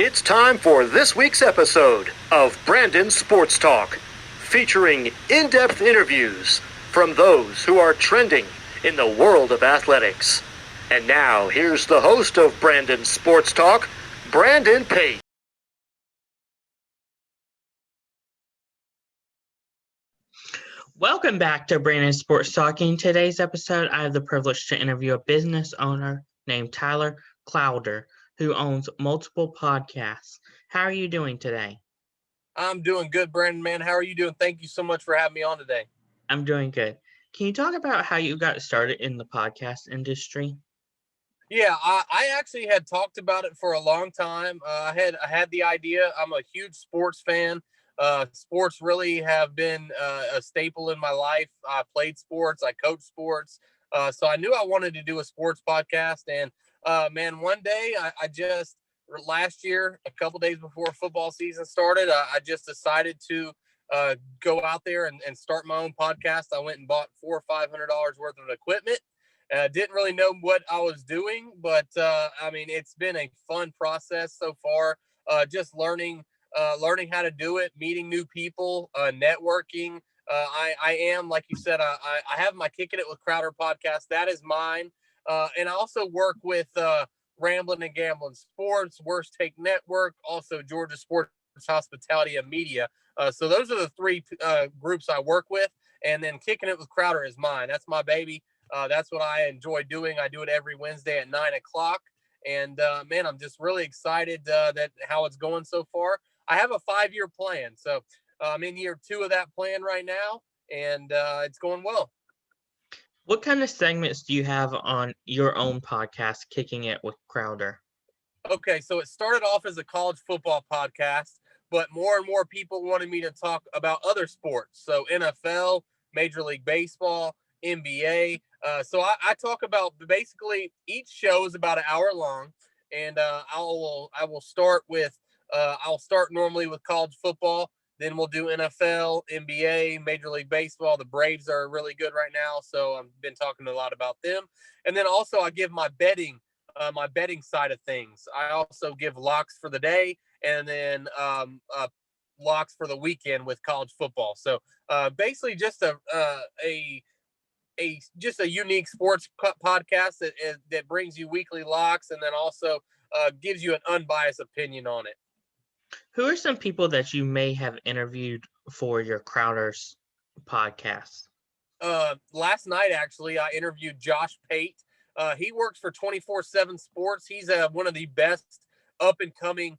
It's time for this week's episode of Brandon Sports Talk, featuring in-depth interviews from those who are trending in the world of athletics. And now, here's the host of Brandon Sports Talk, Brandon Pate. Welcome back to Brandon Sports Talk. In today's episode, I have the privilege to interview a business owner named Tyler Clowder, who owns multiple podcasts. How are you doing today? I'm doing good, Brandon, man. How are you doing? Thank you so much for having me on today. I'm doing good. Can you talk about how you got started in the podcast industry? Yeah, I actually had talked about it for a long time. I had the idea. I'm a huge sports fan. Sports really have been a staple in my life. I played sports. I coached sports. So I knew I wanted to do a sports podcast. And man, one day I just last year, a couple days before football season started, I just decided to go out there and start my own podcast. I went and bought $400 or $500 worth of equipment. Didn't really know what I was doing, but I mean, it's been a fun process so far. Just learning how to do it, meeting new people, networking. I am, like you said, I have my Kicking It with Crowder podcast. That is mine. And I also work with Ramblin' and Gamblin' Sports, Worst Take Network, also Georgia Sports Hospitality and Media. So those are the three groups I work with. And then Kicking It with Crowder is mine. That's my baby. That's what I enjoy doing. I do it every Wednesday at 9:00. And man, I'm just really excited that how it's going so far. I have a 5-year plan. So I'm in year 2 of that plan right now, and it's going well. What kind of segments do you have on your own podcast, Kicking It with Crowder? Okay, so it started off as a college football podcast, but more and more people wanted me to talk about other sports. So NFL, Major League Baseball, NBA. So I talk about basically each show is about an hour long, and I will start with I'll start normally with college football. Then we'll do NFL, NBA, Major League Baseball. The Braves are really good right now, so I've been talking a lot about them. And then also I give my betting side of things. I also give locks for the day, and then locks for the weekend with college football. So basically just just a unique sports podcast that brings you weekly locks, and then also gives you an unbiased opinion on it. Who are some people that you may have interviewed for your Crowder's podcast? Last night, actually, I interviewed Josh Pate. He works for 24/7 Sports. He's one of the best up-and-coming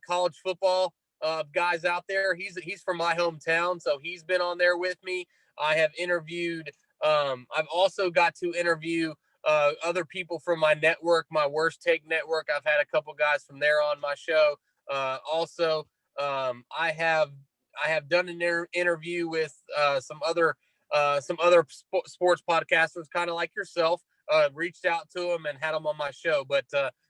college football guys out there. He's from my hometown, so he's been on there with me. I have interviewed I've also got to interview other people from my network, my Worst Take Network. I've had a couple guys from there on my show. Also, I have done an interview with some other sports podcasters, kind of like yourself. Reached out to him and had him on my show. But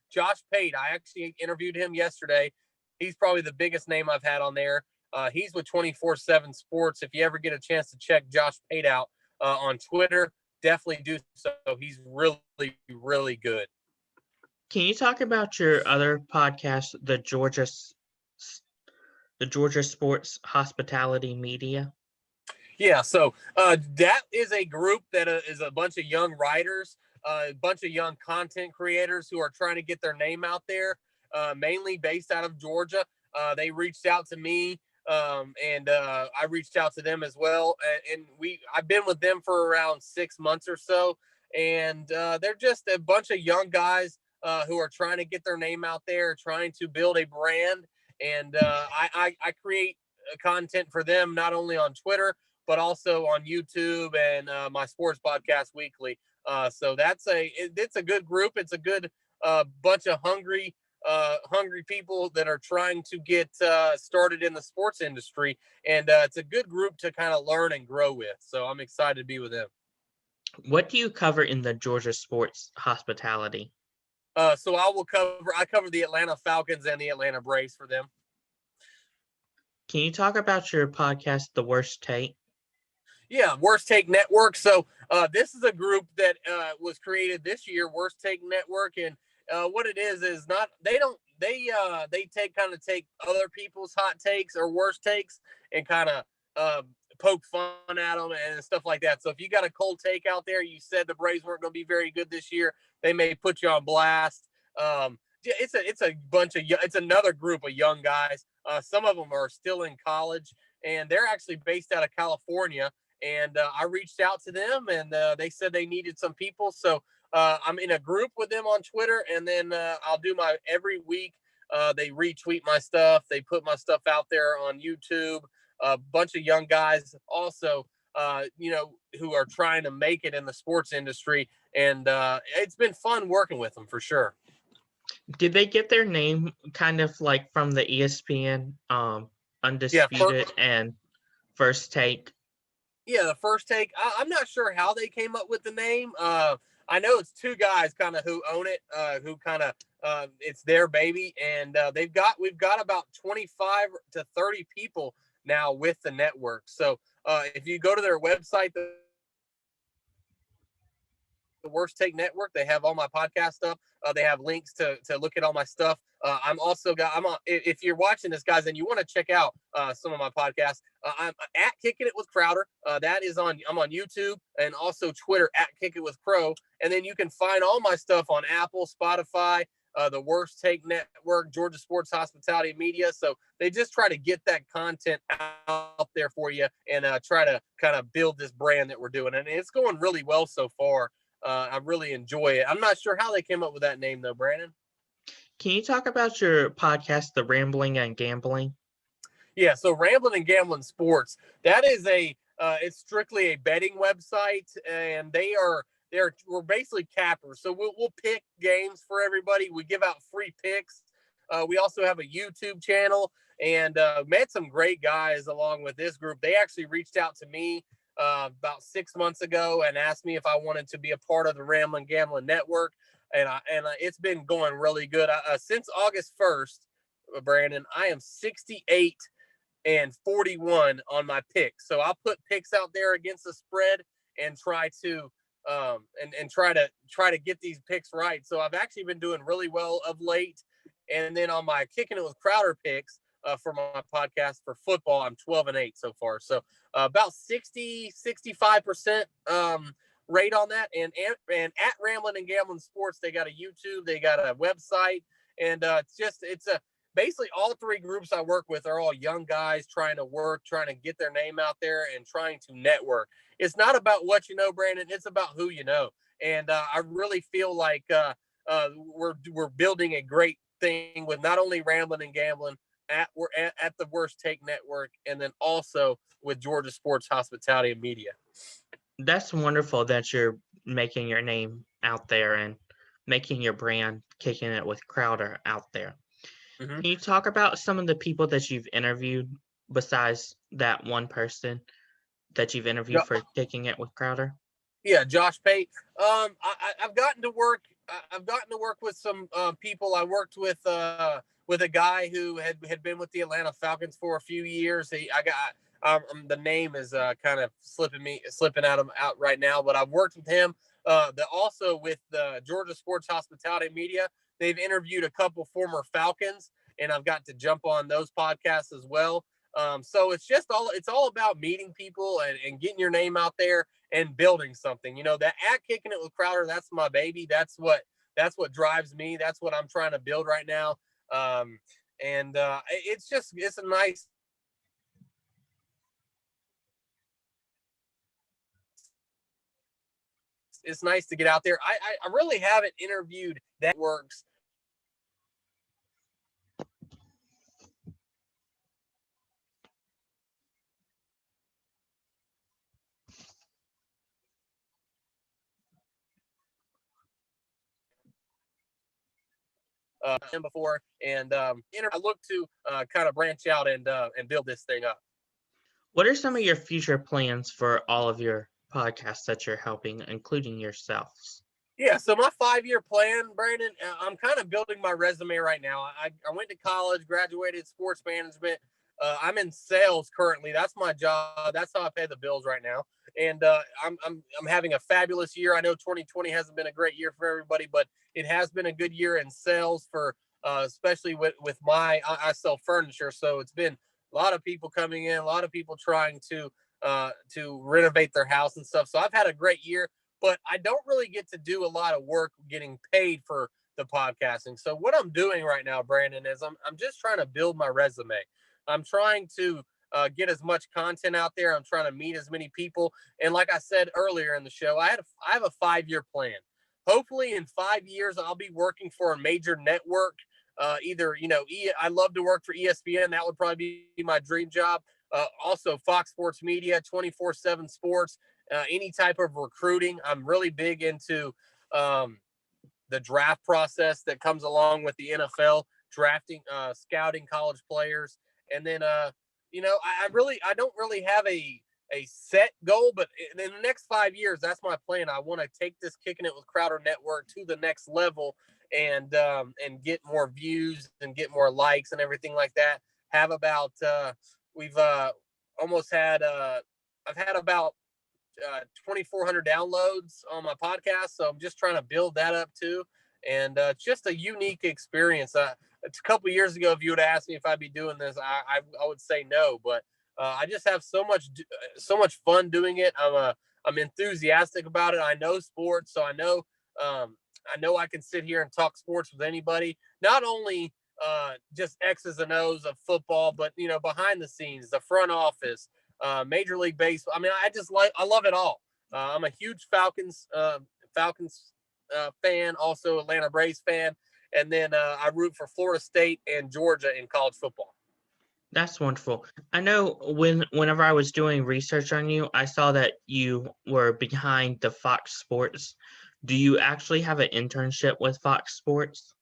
Josh Pate, I actually interviewed him yesterday. He's probably the biggest name I've had on there. He's with 24/7 Sports. If you ever get a chance to check Josh Pate out on Twitter, definitely do so. He's really, really good. Can you talk about your other podcast, the Georgia Sports Hospitality Media? Yeah, so that is a group that is a bunch of young writers, a bunch of young content creators who are trying to get their name out there, mainly based out of Georgia. They reached out to me, and I reached out to them as well. And I've been with them for around 6 months or so, and they're just a bunch of young guys who are trying to get their name out there, trying to build a brand. And I create content for them not only on Twitter, but also on YouTube and my sports podcast weekly. So it's a good group. It's a good bunch of hungry people that are trying to get started in the sports industry. And it's a good group to kind of learn and grow with. So I'm excited to be with them. What do you cover in the Georgia Sports Hospitality? So I cover the Atlanta Falcons and the Atlanta Braves for them. Can you talk about your podcast, The Worst Take? Yeah, Worst Take Network. So this is a group that was created this year, Worst Take Network, and what it is not they take other people's hot takes or worst takes and kind of poke fun at them and stuff like that. So if you got a cold take out there, you said the Braves weren't going to be very good this year, they may put you on blast. It's another group of young guys. Some of them are still in college, and they're actually based out of California. And I reached out to them, and they said they needed some people. So I'm in a group with them on Twitter, and then I'll do my every week. They retweet my stuff. They put my stuff out there on YouTube. A bunch of young guys also, who are trying to make it in the sports industry. And it's been fun working with them for sure. Did they get their name kind of like from the ESPN Undisputed and First Take? Yeah, the First Take. I'm not sure how they came up with the name. I know it's two guys kind of who own it, who kind of it's their baby, and we've got about 25 to 30 people now with the network. So if you go to their website, the Worst Take Network, they have all my podcast stuff. They have links to look at all my stuff. If you're watching this, guys, and you want to check out some of my podcasts, I'm at Kicking It with Crowder. I'm on YouTube and also Twitter at Kick It with Crow. And then you can find all my stuff on Apple, Spotify, the Worst Take Network, Georgia Sports Hospitality Media. So they just try to get that content out there for you and try to kind of build this brand that we're doing. And it's going really well so far. I really enjoy it. I'm not sure how they came up with that name, though, Brandon. Can you talk about your podcast, The Rambling and Gambling? Yeah, so Rambling and Gambling Sports, that is it's strictly a betting website, and we're basically cappers. So we'll pick games for everybody. We give out free picks. We also have a YouTube channel, and met some great guys along with this group. They actually reached out to me about 6 months ago and asked me if I wanted to be a part of the Rambling Gambling Network, and it's been going really good since August 1st. Brandon, I am 68 and 41 on my picks, so I'll put picks out there against the spread and try to try to get these picks right. So I've actually been doing really well of late. And then on my Kicking It with Crowder picks for my podcast for football, I'm 12-8 so far. So about 65% rate on that. And at Rambling and Gambling Sports, they got a YouTube, they got a website, and basically all three groups I work with are all young guys trying to get their name out there and trying to network. It's not about what you know, Brandon. It's about who you know. And I really feel like we're building a great thing with not only Rambling and Gambling we're at the Worst Take Network, and then also with Georgia Sports Hospitality and Media. That's wonderful that you're making your name out there and making your brand, Kicking It with Crowder, out there. Mm-hmm. Can you talk about some of the people that you've interviewed besides that one person that you've interviewed for Kicking It with Crowder? Yeah, Josh Pate. I've gotten to work with some people. I worked with a guy who had been with the Atlanta Falcons for a few years. The name is kind of slipping out right now, but I've worked with him. Also with the Georgia Sports Hospitality Media, they've interviewed a couple former Falcons, and I've got to jump on those podcasts as well. So it's all about meeting people and getting your name out there and building something. That at Kicking It with Crowder, that's my baby. That's what drives me. That's what I'm trying to build right now. It's a nice. It's nice to get out there. I really haven't interviewed that works. Before, and I look to kind of branch out and build this thing up. What are some of your future plans for all of your podcasts that you're helping, including yourselves? Yeah, so my 5-year plan, Brandon, I'm kind of building my resume right now. I went to college, graduated sports management. I'm in sales currently. That's my job. That's how I pay the bills right now. And I'm having a fabulous year. I know 2020 hasn't been a great year for everybody, but it has been a good year in sales for especially with I sell furniture. So it's been a lot of people coming in, a lot of people trying to renovate their house and stuff. So I've had a great year, but I don't really get to do a lot of work getting paid for the podcasting. So what I'm doing right now, Brandon, is I'm just trying to build my resume. I'm trying to get as much content out there. I'm trying to meet as many people. And like I said earlier in the show, I have a 5-year plan. Hopefully in 5 years, I'll be working for a major network. Either, I love to work for ESPN. That would probably be my dream job. Also Fox Sports Media, 24/7 sports, any type of recruiting. I'm really big into the draft process that comes along with the NFL, drafting, scouting college players. And then, I don't really have a set goal, but in the next 5 years, that's my plan. I want to take this Kicking It with Crowder Network to the next level and get more views and get more likes and everything like that. Have about, we've almost had, I've had about 2,400 downloads on my podcast. So I'm just trying to build that up too. And it's just a unique experience. It's a couple of years ago, if you would ask me if I'd be doing this, I would say no, but I just have so much fun doing it. I'm enthusiastic about it. I know sports, so I know I can sit here and talk sports with anybody. Not only just X's and O's of football, but behind the scenes, the front office, Major League Baseball. I mean, I love it all. I'm a huge Falcons fan, also Atlanta Braves fan, and then I root for Florida State and Georgia in college football. That's wonderful. I know whenever I was doing research on you, I saw that you were behind the Fox Sports. Do you actually have an internship with Fox Sports?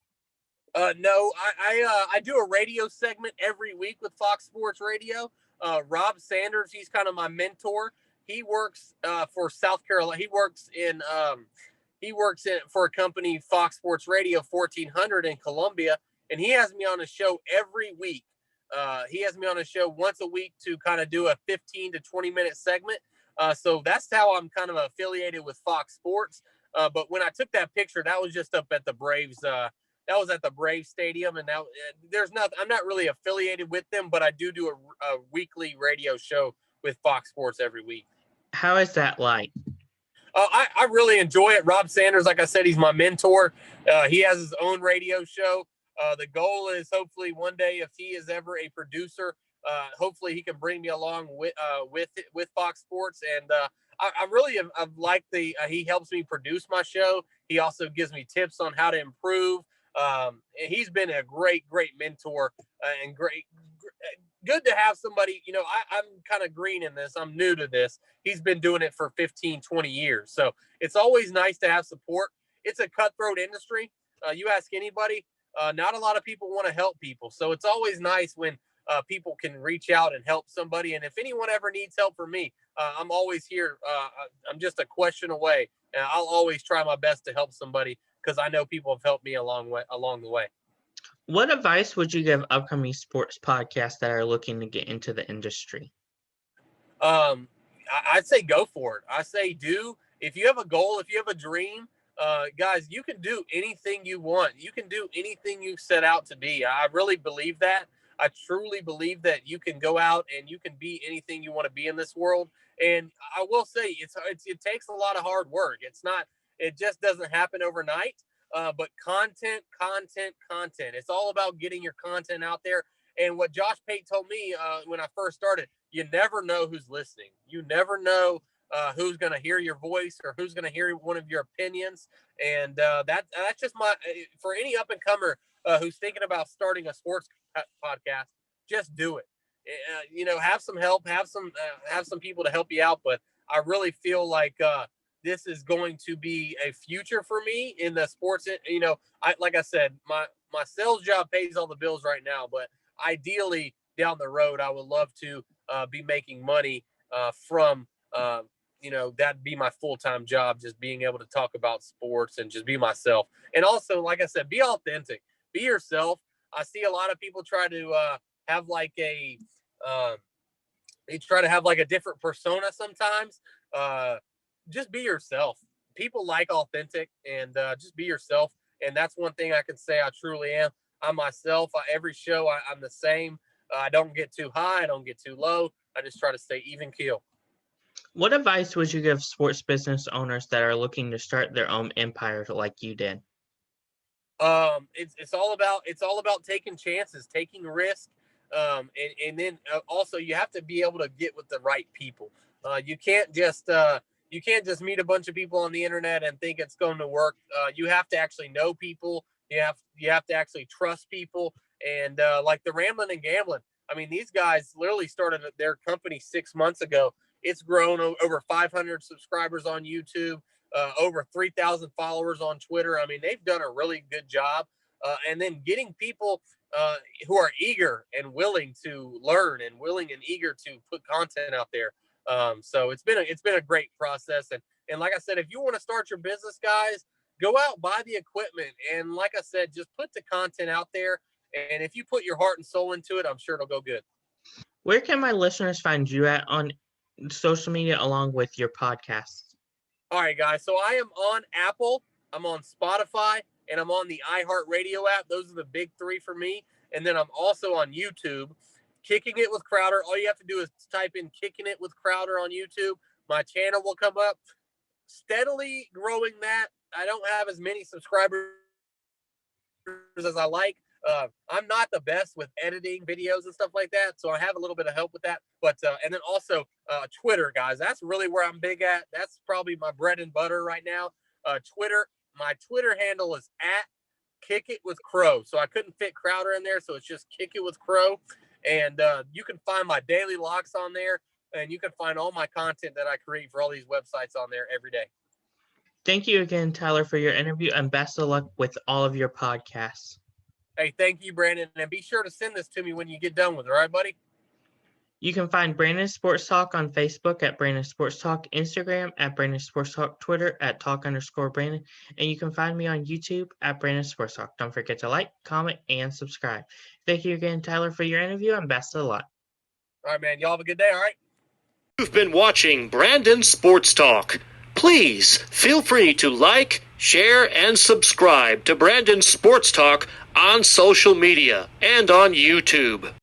No, I do a radio segment every week with Fox Sports Radio. Rob Sanders, he's kind of my mentor. He works for South Carolina. He works in for a company, Fox Sports Radio 1400 in Columbia, and he has me on a show every week. He has me on a show once a week to kind of do a 15 to 20-minute segment. So that's how I'm kind of affiliated with Fox Sports. But when I took that picture, that was just up at the Braves. That was at the Braves Stadium, and now I'm not really affiliated with them, but I do a weekly radio show with Fox Sports every week. How is that like? I really enjoy it. Rob Sanders, like I said, he's my mentor. He has his own radio show. The goal is hopefully one day, if he is ever a producer, hopefully he can bring me along with Fox Sports. And I really have liked he helps me produce my show. He also gives me tips on how to improve. And he's been a great mentor and good to have somebody. I'm kind of green in this. I'm new to this. He's been doing it for 15, 20 years. So it's always nice to have support. It's a cutthroat industry. You ask anybody, not a lot of people want to help people. So it's always nice when people can reach out and help somebody. And if anyone ever needs help from me, I'm always here. I'm just a question away. And I'll always try my best to help somebody because I know people have helped me along the way. What advice would you give upcoming sports podcasts that are looking to get into the industry? I'd say go for it. I say if you have a goal, if you have a dream, guys, you can do anything you want. You can do anything you set out to be. I really believe that. I truly believe that you can go out and you can be anything you want to be in this world. And I will say it takes a lot of hard work. It just doesn't happen overnight. But content. It's all about getting your content out there. And what Josh Pate told me when I first started, you never know who's listening. You never know who's going to hear your voice or who's going to hear one of your opinions. And that's just for any up and comer who's thinking about starting a sports podcast, just do it. Have some help, have some people to help you out. But I really feel like this is going to be a future for me in the sports. Like I said, my sales job pays all the bills right now, but ideally down the road, I would love to be making money from, that'd be my full-time job, just being able to talk about sports and just be myself. And also, like I said, be authentic, be yourself. I see a lot of people try to have like they try to have like a different persona sometimes. Just be yourself. People like authentic, and just be yourself. And that's one thing I can say I truly am. I'm myself. Every show, I'm the same. I don't get too high. I don't get too low. I just try to stay even keel. What advice would you give sports business owners that are looking to start their own empire like you did? It's all about taking chances, taking risks, and then also you have to be able to get with the right people. You can't just meet a bunch of people on the internet and think it's going to work. You have to actually know people. You have to actually trust people. And like the Ramblin' and Gamblin', I mean, these guys literally started their company 6 months ago. It's grown over 500 subscribers on YouTube, over 3,000 followers on Twitter. I mean, they've done a really good job. And then getting people who are eager and willing to learn and willing and eager to put content out there. So it's been a great process. And like I said, if you want to start your business, guys, go out, buy the equipment. And like I said, just put the content out there. And if you put your heart and soul into it, I'm sure it'll go good. Where can my listeners find you at on social media along with your podcasts? All right, guys. So I am on Apple, I'm on Spotify, and I'm on the iHeartRadio app. Those are the big three for me. And then I'm also on YouTube, Kicking It with Crowder. All you have to do is type in Kicking It with Crowder on YouTube. My channel will come up. Steadily growing that. I don't have as many subscribers as I like. I'm not the best with editing videos and stuff like that, so I have a little bit of help with that. But and then also Twitter, guys. That's really where I'm big at. That's probably my bread and butter right now. Twitter. My Twitter handle is at Kick It with Crow. So I couldn't fit Crowder in there, so it's just Kick It with Crow. And you can find my daily locks on there, and you can find all my content that I create for all these websites on there every day. Thank you again, Tyler, for your interview, and best of luck with all of your podcasts. Hey, thank you, Brandon. And be sure to send this to me when you get done with it. All right, buddy? You can find Brandon Sports Talk on Facebook at Brandon Sports Talk, Instagram at Brandon Sports Talk, Twitter at Talk_Brandon, and you can find me on YouTube at Brandon Sports Talk. Don't forget to like, comment, and subscribe. Thank you again, Tyler, for your interview, and best of luck. All right, man. Y'all have a good day, all right? You've been watching Brandon Sports Talk. Please feel free to like, share, and subscribe to Brandon Sports Talk on social media and on YouTube.